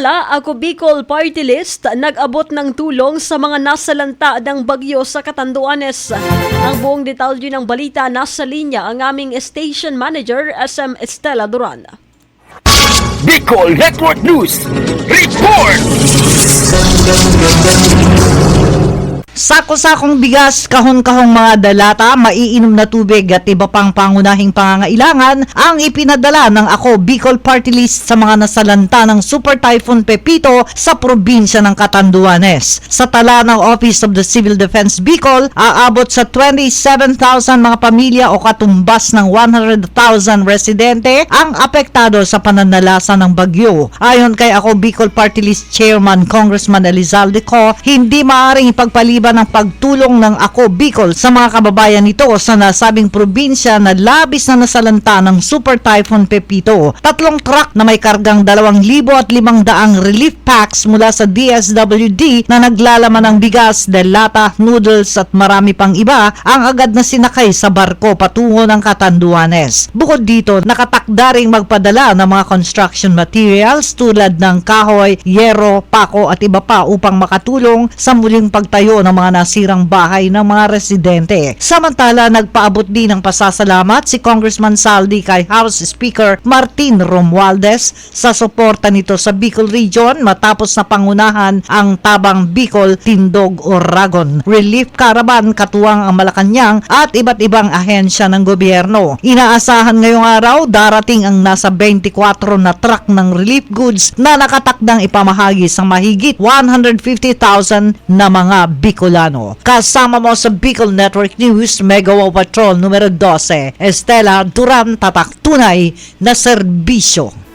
Ako Bicol Party List nag-abot ng tulong sa mga nasalanta ng bagyo sa Catanduanes. Ang buong detalye ng balita nasa linya ang aming station manager SM Estela Duran. Bicol Network News Report! Sako-sakong bigas, kahon-kahong mga dalata, maiinom na tubig at iba pang pangunahing pangangailangan ang ipinadala ng Ako Bicol Party List sa mga nasalanta ng Super Typhoon Pepito sa probinsya ng Catanduanes. Sa tala ng Office of the Civil Defense Bicol, aabot sa 27,000 mga pamilya o katumbas ng 100,000 residente ang apektado sa pananalasa ng bagyo. Ayon kay Ako Bicol Party List Chairman Congressman Elizalde Co, hindi maaaring ipagpaliban ng pagtulong ng Ako Bicol sa mga kababayan nito sa nasabing probinsya na labis na nasalanta ng Super Typhoon Pepito. 3 truck na may kargang 2,500 relief packs mula sa DSWD na naglalaman ng bigas, delata, noodles at marami pang iba ang agad na sinakay sa barko patungo ng Catanduanes. Bukod dito, nakatakda ring magpadala ng mga construction materials tulad ng kahoy, yero, pako at iba pa upang makatulong sa muling pagtayo ng mga nasirang bahay ng mga residente. Samantala, nagpaabot din ng pasasalamat si Congressman Saldi kay House Speaker Martin Romualdez sa suporta nito sa Bicol Region matapos na pangunahan ang Tabang Bicol Tindog Oragon Relief Caravan katuwang ang Malacanang at iba't ibang ahensya ng gobyerno. Inaasahan ngayong araw darating ang nasa 24 na truck ng relief goods na nakatakdang ipamahagi sa mahigit 150,000 na mga Bicolano. Kasama mo sa Bicol Network News, Megawa Patrol numero 12, Estela Duran, tatak tunay na serbisyo.